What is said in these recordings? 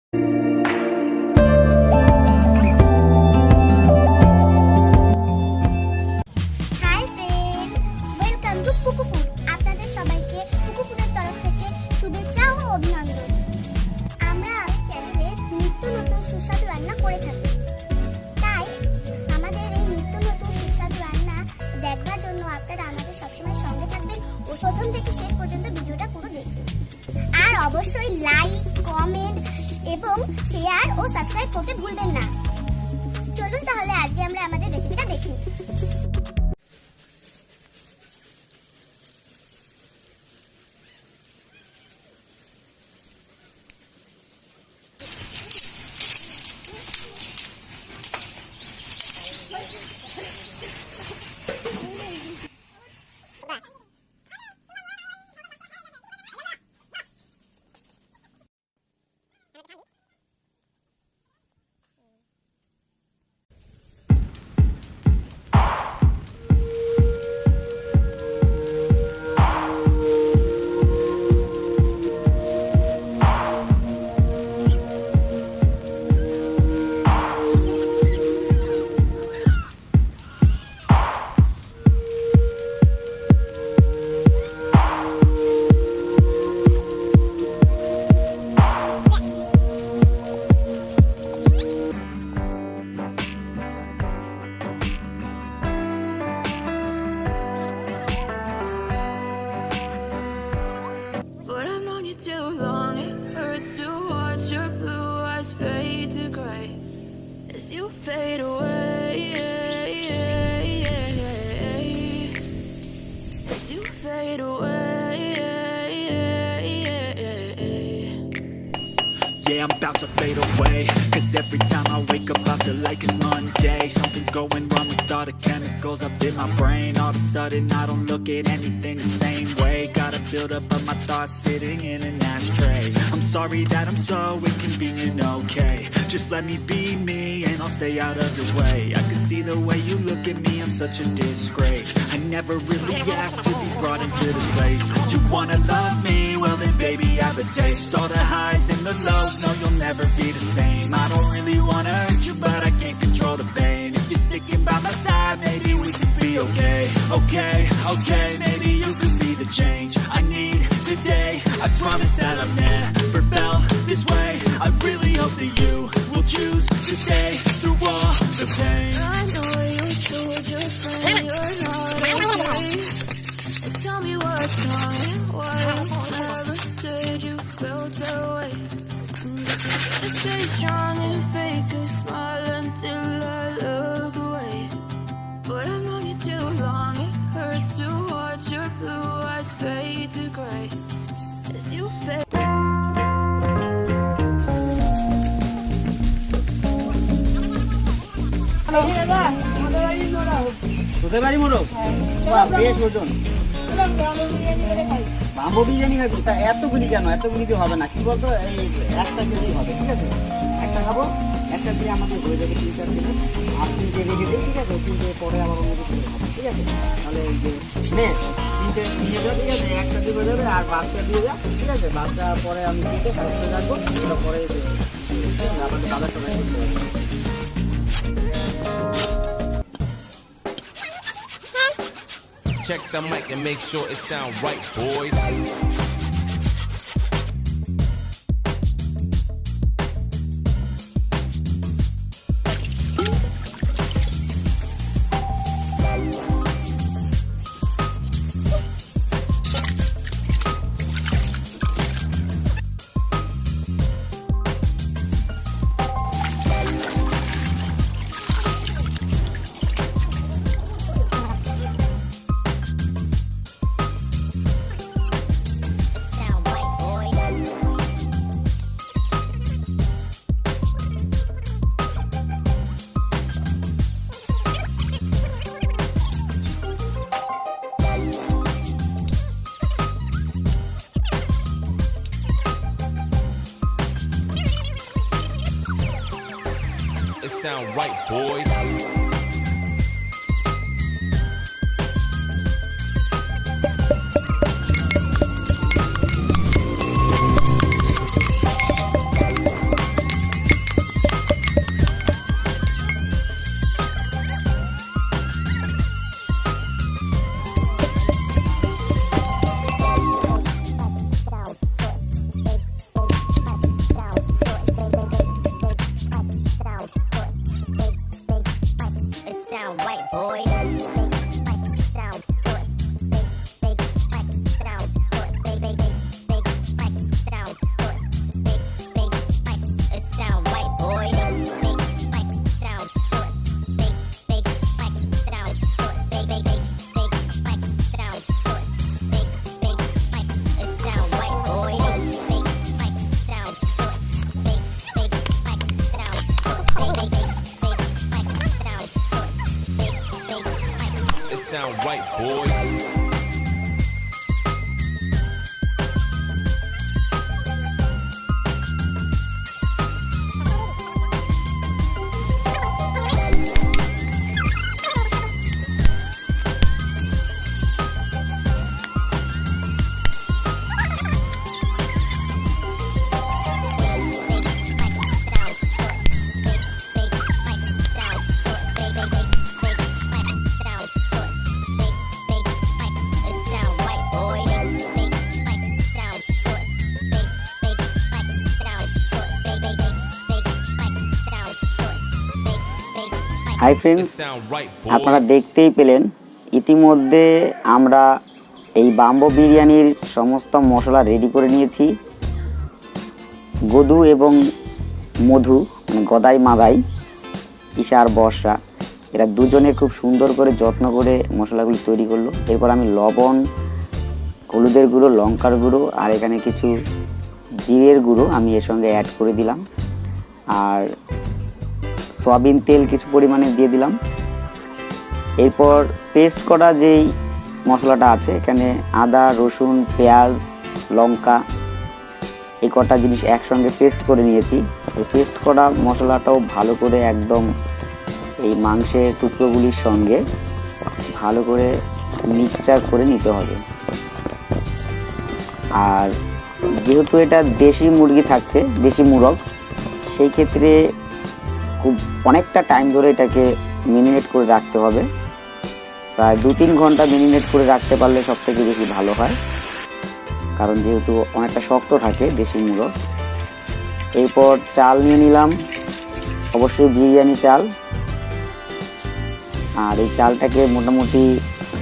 High friend, welcome to Puku food. আপনাদের সবাইকে পুকুফুডের তরফ থেকে শুভেচ্ছা ও অভিনন্দন। আমরা চ্যানেলে নিত্য নতুন সুস্বাদু রান্না করে থাকি, তাই আমাদের এই নিত্য নতুন সুস্বাদু রান্না দেখবার জন্য আপনারা আমাদের সবসময় সঙ্গে থাকবেন ও প্রথম থেকে শেষ পর্যন্ত ভিডিওটা পুরো দেখবেন। আর অবশ্যই লাইক, কমেন্ট এবং শেয়ার ও সাবস্ক্রাইব করতে ভুলবেন না। চলুন তাহলে আজকে আমরা আমাদের রেসিপিটা দেখি। But I've known you too long. It hurts to watch your blue eyes fade to gray as you fade away. As you fade away. Yeah, I'm about to fade away. Cause every time I wake up I feel like it's Monday. Something's going wrong with all the chemicals up in my brain. All of a sudden I don't look at anything the same way. Gotta build up of my thoughts sitting in an ashtray. I'm sorry that I'm so inconvenient, okay. Just let me be me and I'll stay out of your way. I can see the way you look at me, I'm such a disgrace. I never really asked to be brought into this place. You wanna love me? Well then baby I have a taste. All the highs and the lows, no you'll never be the same. I don't really wanna hurt you but I can't control the pain. If you're sticking by my side, maybe we could be okay. Okay, maybe you could be the change I need today. I promise that I've never felt this way. I really hope that you will choose to stay through all the pain. I know you told your friend you're not okay. And tell me what's wrong and why you never said you felt that way. Gotta stay strong and fake a smile until I look away. But I've known you too long. It hurts to watch your blue eyes fade to gray as you fade. তোদের বাড়ি মোড়ক বেশ ওজন bamboo biryani খাবি তা এতগুলি কেন? এতগুলি দিয়ে হবে না, কি বলতো এই একটা কেজি হবে, ঠিক আছে? একটা খাবো, একটা দিয়ে আমাদের হয়ে যাবে 3-4 কিলো। আর 3টে রেখে দিই, ঠিক আছে? 3টে পরে আবার অন্য কিছু খাবো, ঠিক আছে? তাহলে এই যে নে 3টে নিয়ে যাও, ঠিক আছে? একটা দিয়ে হয়ে যাবে আর বাচ্চা দিয়ে যা, ঠিক আছে? বাচ্চা পরে আমি দিতে সাহায্য রাখবো, ওটা পরে আমাদের কালার সবাই করতে হবে। Check the mic and make sure it sound right, boys. It sound right, boys. boy. Big sound good. Big sound good. Big sound good. Big it sound right, boy. Big sound good. Big sound good. Big sound good. Big it sound right, boy. Big sound good. Big sound good. It sound right, boy. Hi It friends, sound right, আপনারা boy. দেখতেই পেলেন ইতিমধ্যে আমরা এই bamboo বিরিয়ানির সমস্ত মশলা ready করে নিয়েছি। গদু এবং মধু মানে গদাই মাদাই, ঈশা আর বর্ষা, এরা দুজনে খুব সুন্দর করে যত্ন করে মশলাগুলি তৈরি করলো। এরপর আমি লবণ, হলুদের গুঁড়ো, লঙ্কার গুঁড়ো আর এখানে কিছু জিরের গুঁড়ো আমি এর সঙ্গে অ্যাড করে দিলাম। আর সয়াবিন তেল কিছু পরিমাণে দিয়ে দিলাম। এরপর পেস্ট করা যেই মশলাটা আছে, এখানে আদা, রসুন, পেঁয়াজ, লঙ্কা এই কটা জিনিস একসঙ্গে পেস্ট করে নিয়েছি। এই পেস্ট করা মশলাটাও ভালো করে একদম এই মাংসের টুকরোগুলির সঙ্গে ভালো করে মিক্সচার করে নিতে হবে। আর যেহেতু এটা দেশি মুরগি থাকছে, দেশি মুরগ, সেই ক্ষেত্রে খুব অনেকটা টাইম ধরে এটাকে মেরিনেট করে রাখতে হবে। প্রায় 2-3 ঘন্টা মেরিনেট করে রাখতে পারলে সব থেকে বেশি ভালো হয়, কারণ যেহেতু অনেকটা শক্ত থাকে দেশি মুরগ। এরপর চাল নিয়ে নিলাম, অবশ্যই বিরিয়ানি চাল। আর এই চালটাকে মোটামুটি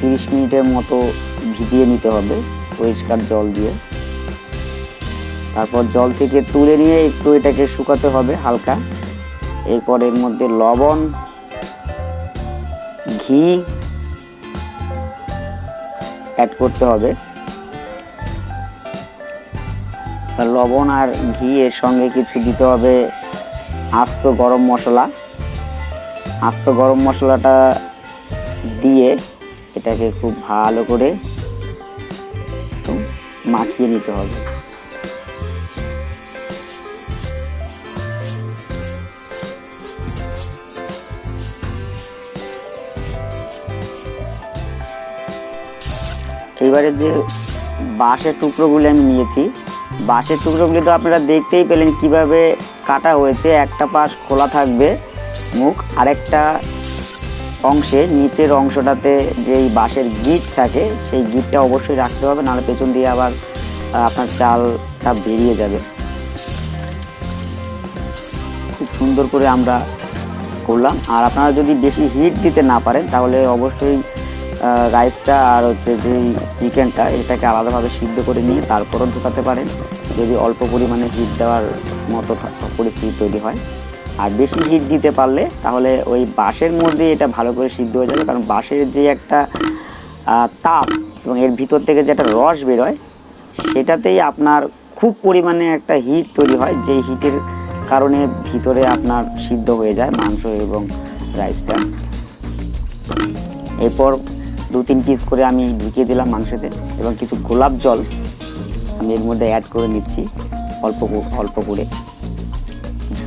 30 মিনিটের মতো ভিজিয়ে নিতে হবে পরিষ্কার জল দিয়ে। তারপর জল থেকে তুলে নিয়ে একটু এটাকে শুকাতে হবে হালকা। এরপর এর মধ্যে লবণ, ঘি অ্যাড করতে হবে। লবণ আর ঘি এর সঙ্গে কিছু দিতে হবে আস্ত গরম মশলা। আস্ত গরম মশলাটা দিয়ে এটাকে খুব ভালো করে মাখিয়ে নিতে হবে। এবারে যে বাঁশের টুকরোগুলি আমি নিয়েছি, বাঁশের টুকরোগুলি তো আপনারা দেখতেই পেলেন কিভাবে কাটা হয়েছে। একটা পাশ খোলা থাকবে মুখ, আরেকটা অংশে নিচের অংশটাতে যেই বাঁশের গিট থাকে সেই গিটটা অবশ্যই রাখতে হবে, নাহলে পেছন দিয়ে আবার আপনার চালটা বেরিয়ে যাবে। খুব সুন্দর করে আমরা করলাম। আর আপনারা যদি বেশি হিট দিতে না পারেন তাহলে অবশ্যই রাইসটা আর হচ্ছে যে চিকেনটা এটাকে আলাদাভাবে সিদ্ধ করে নিয়ে তারপরও ঢোকাতে পারেন, যদি অল্প পরিমাণে হিট দেওয়ার মতো পরিস্থিতি তৈরি হয়। আর বেশি হিট দিতে পারলে তাহলে ওই বাঁশের মধ্যে এটা ভালো করে সিদ্ধ হয়ে যাবে, কারণ বাঁশের যে একটা তাপ এবং এর ভিতর থেকে যে একটা রস বেরোয় সেটাতেই আপনার খুব পরিমাণে একটা হিট তৈরি হয়, যেই হিটের কারণে ভিতরে আপনার সিদ্ধ হয়ে যায় মাংস এবং রাইসটা। এরপর 2-3 পিস করে আমি ঢুকিয়ে দিলাম মাংসতে, এবং কিছু গোলাপ জল আমি এর মধ্যে অ্যাড করে নিচ্ছি অল্প অল্প করে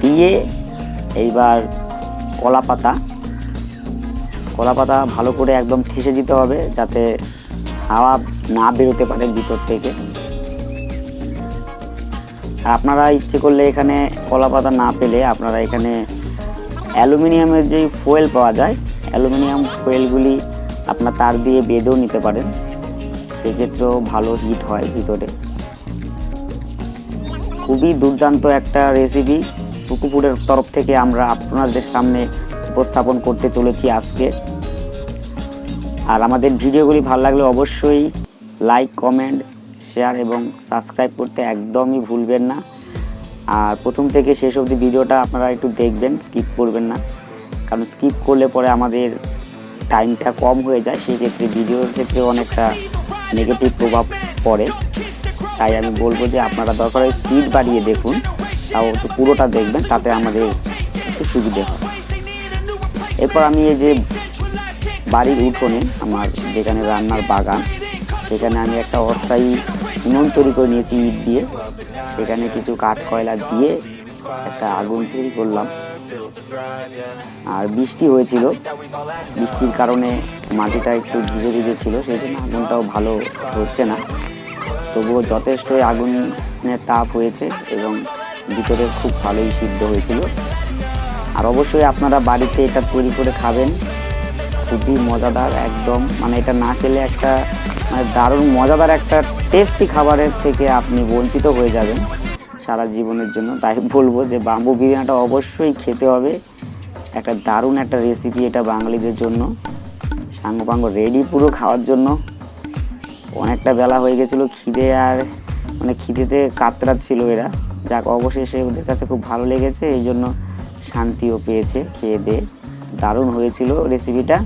দিয়ে। এইবার কলা পাতা ভালো করে একদম ঠেসে দিতে হবে, যাতে হাওয়া না বেরোতে পারে ভিতর থেকে। আর আপনারা ইচ্ছে করলে এখানে কলা পাতা না পেলে আপনারা এখানে অ্যালুমিনিয়ামের যেই ফয়েল পাওয়া যায়, অ্যালুমিনিয়াম ফয়েলগুলি আপনার তার দিয়ে বেঁধেও নিতে পারেন, সেক্ষেত্রেও ভালো হিট হয় ভিতরে। খুবই দুর্দান্ত একটা রেসিপি পুকুফুডের তরফ থেকে আমরা আপনাদের সামনে উপস্থাপন করতে চলেছি আজকে। আর আমাদের ভিডিওগুলি ভালো লাগলে অবশ্যই লাইক, কমেন্ট, শেয়ার এবং সাবস্ক্রাইব করতে একদমই ভুলবেন না। আর প্রথম থেকে শেষ অবধি ভিডিওটা আপনারা একটু দেখবেন, স্কিপ করবেন না, কারণ স্কিপ করলে পরে আমাদের টাইমটা কম হয়ে যায়, সেই ক্ষেত্রে ভিডিওর ক্ষেত্রে অনেকটা নেগেটিভ প্রভাব পড়ে। তাই আমি বলবো যে আপনারা দরকার হয় স্পিড বাড়িয়ে দেখুন, তাও একটু পুরোটা দেখবেন, তাতে আমাদের একটু সুবিধে হয়। এরপর আমি এই যে বাড়ির উঠোনে আমার যেখানে রান্নার বাগান, সেখানে আমি একটা অস্থায়ী উনুন তৈরি করে নিয়েছি ইট দিয়ে। সেখানে কিছু কাঠ কয়লা দিয়ে একটা আগুন তৈরি করলাম। আর বৃষ্টি হয়েছিল, বৃষ্টির কারণে মাটিটা একটু ভিজে ভিজে ছিল, সেই জন্য আগুনটাও ভালো হচ্ছে না। তবুও যথেষ্টই আগুনের তাপ হয়েছে এবং ভিতরে খুব ভালোই সিদ্ধ হয়েছিল। আর অবশ্যই আপনারা বাড়িতে এটা তৈরি করে খাবেন, খুবই মজাদার একদম, মানে এটা না খেলে একটা মানে দারুণ মজাদার একটা টেস্টি খাবারের থেকে আপনি বঞ্চিত হয়ে যাবেন সারা জীবনের জন্য। তাই বলবো যে বাম্বু বিরিয়ানিটা অবশ্যই খেতে হবে, একটা দারুণ একটা রেসিপি এটা বাঙালিদের জন্য। সাঙ্গপাঙ্গ রেডি পুরো খাওয়ার জন্য। অনেকটা বেলা হয়ে গেছিলো, খিদে আর মানে খিদেতে কাতরাচ্ছিল এরা। যাক, অবশেষে ওদের কাছে খুব ভালো লেগেছে, এই জন্য শান্তিও পেয়েছে খেয়ে দিয়ে। দারুণ হয়েছিল রেসিপিটা।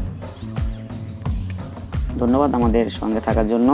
ধন্যবাদ আমাদের সঙ্গে থাকার জন্য।